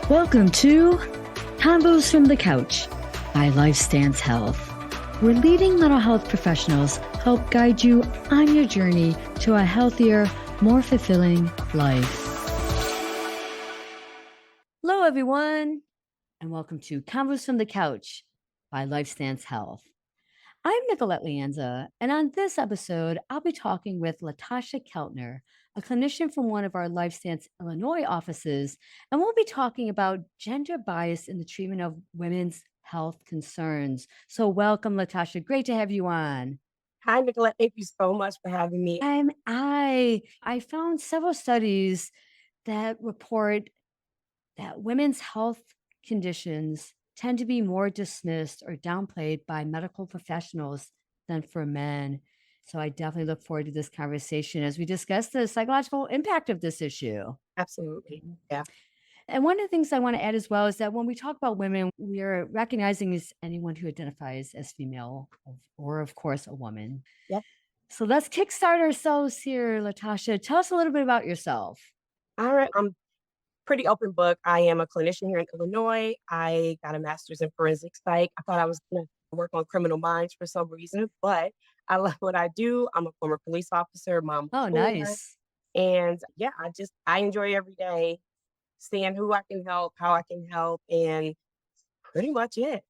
Welcome to Combos from the Couch by Lifestance Health, where leading mental health professionals help guide you on your journey to a healthier, more fulfilling life. Hello, everyone, and welcome to Combos from the Couch by Lifestance Health. I'm Nicolette Lianza, and on this episode, I'll be talking with Latasha Keltner, a clinician from one of our Lifestance Illinois offices, and we'll be talking about gender bias in the treatment of women's health concerns. So welcome, Latasha. Great to have you on. Hi, Nicolette. Thank you so much for having me. I found several studies that report that women's health conditions tend to be more dismissed or downplayed by medical professionals than for men. So I definitely look forward to this conversation as we discuss the psychological impact of this issue. Absolutely. Yeah. And one of the things I want to add as well is that when we talk about women, we are recognizing as anyone who identifies as female or, of course, a woman. Yeah. So let's kickstart ourselves here, Latasha. Tell us a little bit about yourself. All right. I'm pretty open book. I am a clinician here in Illinois. I got a master's in forensic psych. I thought I was going to work on criminal minds for some reason, but I love what I do. I'm a former police officer, mom of Oh, four. nice. And yeah, I enjoy every day seeing who I can help, how I can help, and pretty much it.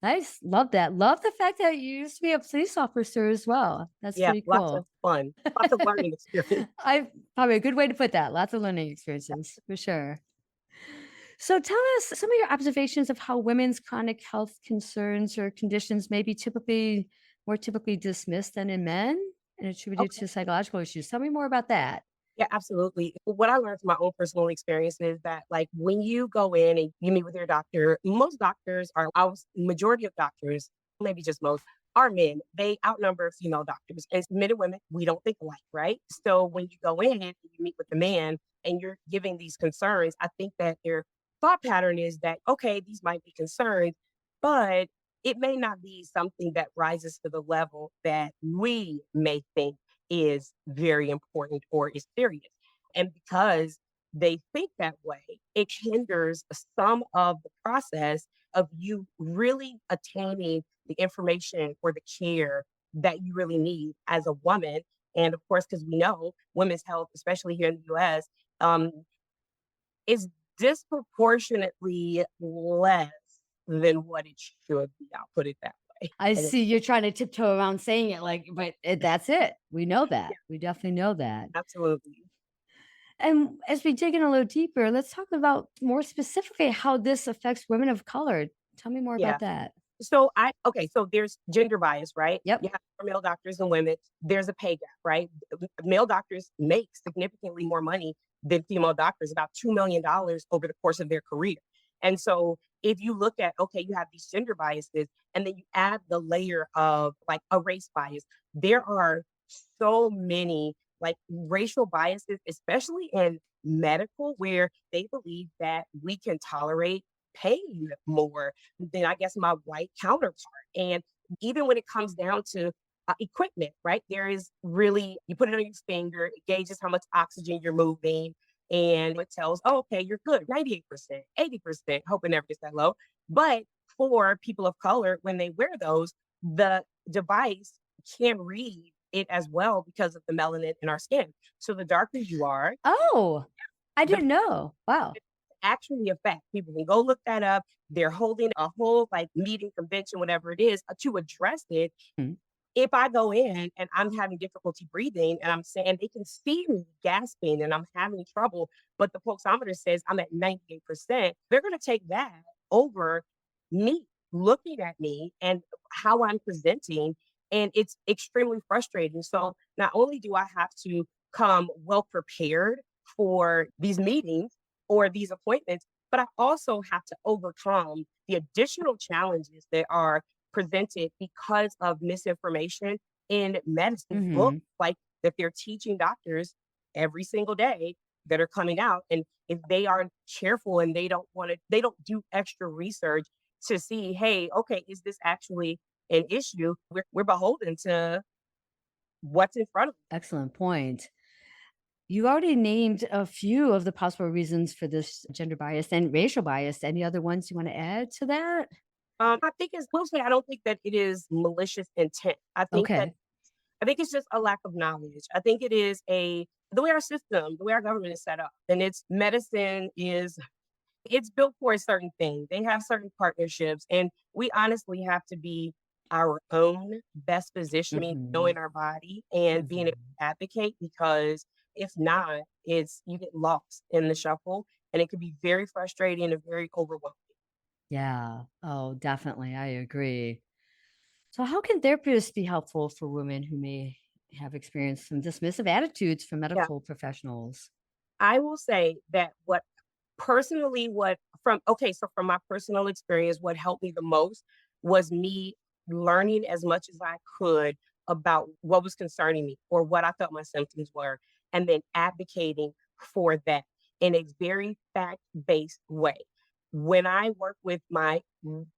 Nice. Love that. Love the fact that you used to be a police officer as well. That's Yeah. pretty Lots of cool. fun, lots of learning experience. I probably a good way to put that. Lots of learning experiences for sure. So tell us some of your observations of how women's chronic health concerns or conditions may be more typically dismissed than in men and attributed Okay. to psychological issues. Tell me more about that. Yeah, absolutely. What I learned from my own personal experience is that, like, when you go in and you meet with your doctor, most doctors are, majority of doctors, maybe just most, are men. They outnumber female doctors. And men and women, we don't think alike, right? So when you go in and you meet with the man and you're giving these concerns, I think that their thought pattern is that, okay, these might be concerns, but it may not be something that rises to the level that we may think is very important or is serious. And because they think that way, it hinders some of the process of you really attaining the information or the care that you really need as a woman. And of course, because we know women's health, especially here in the US, um, is disproportionately less than what it should be. I'll put it that way. I And see you're trying to tiptoe around saying it that's it. We know that. yeah, We definitely know that. absolutely. And as we dig in a little deeper, let's talk about more specifically how this affects women of color. Tell me more Yeah. about that. So there's gender bias, right? Yep. You have more male doctors and women. There's a pay gap, right? Male doctors make significantly more money than female doctors, about $2 million over the course of their career. And so if you look at, okay, you have these gender biases, and then you add the layer of like a race bias, there are so many like racial biases, especially in medical, where they believe that we can tolerate pain more than I guess my white counterpart. And even when it comes down to equipment, right? There is really, you put it on your finger, it gauges how much oxygen you're moving, and it tells, oh, okay, you're good, 98%, 80%, hope it never gets that low. But for people of color, when they wear those, the device can read it as well because of the melanin in our skin. So the darker you are, Oh, I the didn't know. Wow. actually a fact. People can go look that up. They're holding a whole like meeting, convention, whatever it is, to address it. Mm. If I go in and I'm having difficulty breathing and I'm saying they can see me gasping and I'm having trouble, but the pulsometer says I'm at 98%, they're going to take that over me looking at me and how I'm presenting. And it's extremely frustrating. So not only do I have to come well prepared for these meetings or these appointments, but I also have to overcome the additional challenges that are presented because of misinformation in medicine books Mhm. like that they're teaching doctors every single day that are coming out. And if they aren't careful and they don't do extra research to see, hey, okay, is this actually an issue? We're beholden to what's in front of us. Excellent point. You already named a few of the possible reasons for this gender bias and racial bias. Any other ones you want to add to that? I think it's mostly I don't think that it is malicious intent. Okay. I think it's just a lack of knowledge. I think it is the way our system, the way our government is set up, and its medicine is it's built for a certain thing. They have certain partnerships, and we honestly have to be our own best physician, I mean, Hmm. knowing our body and being able Hmm. to advocate because if not, it's you get lost in the shuffle and it can be very frustrating and very overwhelming. Yeah. Oh, definitely. I agree. So, how can therapists be helpful for women who may have experienced some dismissive attitudes from Yeah. medical professionals? I will say that what from okay, so from my personal experience, what helped me the most was me learning as much as I could about what was concerning me or what I felt my symptoms were, and then advocating for that in a very fact-based way. When I work with my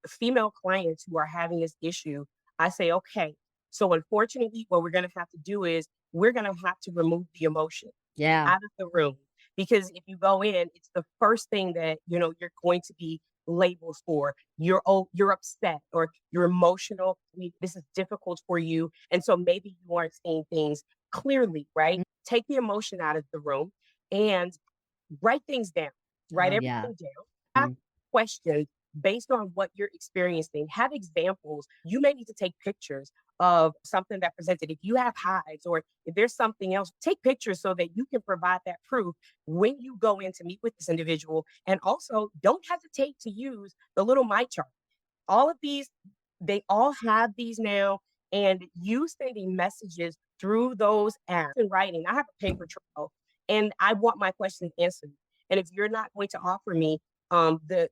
female clients who are having this issue, I say, okay, so unfortunately, what we're going to have to do is we're going to have to remove the emotion Yeah. out of the room because if you go in, it's the first thing that, you're going to be labeled for. You're upset or you're emotional. This is difficult for you. And so maybe you aren't seeing things clearly, right? Mm. Take the emotion out of the room and write things down. Write Oh, yeah. everything down. Ask Mm. questions based on what you're experiencing. Have examples. You may need to take pictures of something that presented. If you have hives or if there's something else, take pictures so that you can provide that proof when you go in to meet with this individual. And also, don't hesitate to use the little my chart. All of these, they all have these now, and you sending messages through those apps and writing. I have a paper trail, and I want my questions answered. And if you're not going to offer me the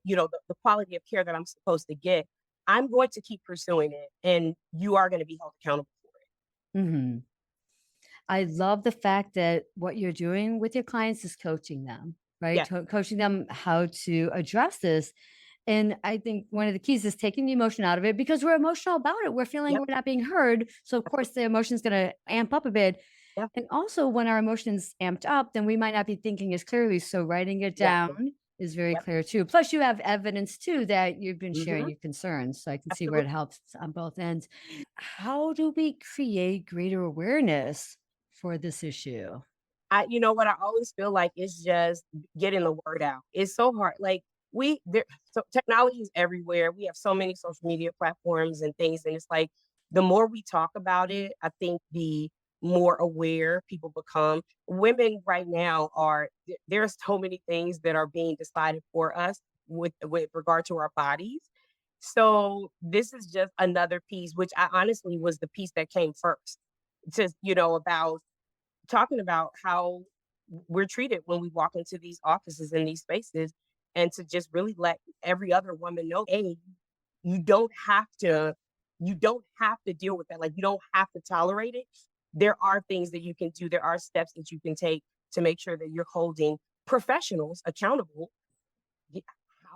quality of care that I'm supposed to get, I'm going to keep pursuing it, and you are going to be held accountable for it. Mhm. I love the fact that what you're doing with your clients is coaching them, right? Yeah, Coaching them how to address this. And I think one of the keys is taking the emotion out of it because we're emotional about it. We're feeling yep, we're not being heard. So, of course, the emotion is going to amp up a bit. yeah, And also, when our emotions amped up, then we might not be thinking as clearly. So, writing it exactly. down is very Yep, clear too. Plus, you have evidence too that you've been sharing hmm your concerns. So, I can see where it absolutely. helps on both ends. How do we create greater awareness for this issue? You know what I always feel like is just getting the word out. It's so hard. Like so technology is everywhere. We have so many social media platforms and things, and it's like the more we talk about it, I think the more aware people become. Women right now there are so many things that are being decided for us with regard to our bodies. So this is just another piece, which I honestly was the piece that came first. Just about talking about how we're treated when we walk into these offices in these spaces and to just really let every other woman know, hey, you don't have to you don't have to deal with that. Like you don't have to tolerate it. There are things that you can do. There are steps that you can take to make sure that you're holding professionals accountable y-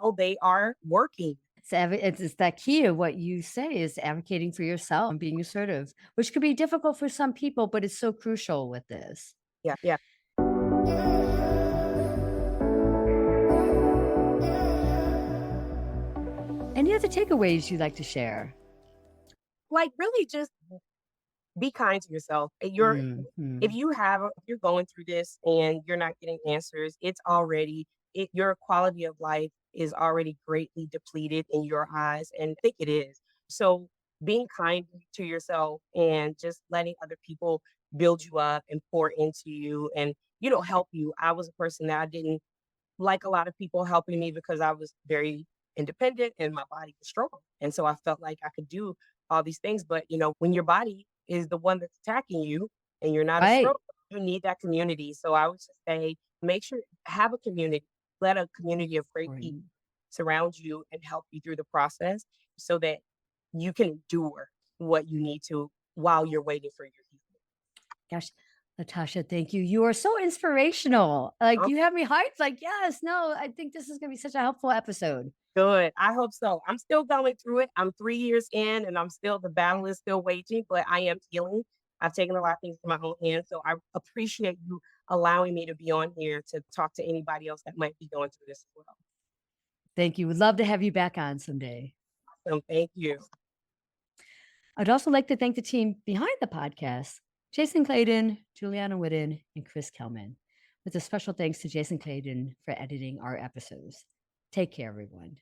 how they are working. It's that key of what you say is advocating for yourself and being assertive, which could be difficult for some people, but it's so crucial with this. Yeah, yeah. Any other takeaways you'd like to share? Like really just be kind to yourself. Mhm. If you're going through this and you're not getting answers, your quality of life is already greatly depleted in your eyes, and I think it is. So being kind to yourself and just letting other people build you up and pour into you and help you. I was a person that I didn't like a lot of people helping me because I was very independent and my body was strong. And so I felt like I could do all these things. But, when your body is the one that's attacking you and you're not as strong, Right. you need that community. So I would just say, make sure, have a community, let a community of great people Important. surround you and help you through the process so that you can endure what you need to while you're waiting for your healing. Gosh, Latasha, thank you. You are so inspirational. Like you have me hyped. Like, yes, no, I think this is going to be such a helpful episode. Good. I hope so. I'm still going through it. I'm 3 years in and the battle is still waging, but I am healing I've taken a lot of things in my own hands. So I appreciate you allowing me to be on here to talk to anybody else that might be going through this as well. Thank you. Would love to have you back on someday. So thank you. I'd also like to thank the team behind the podcast, Jason Clayton, Juliana Whitten, and Chris Kelman, with a special thanks to Jason Clayton for editing our episodes. Take care, everyone.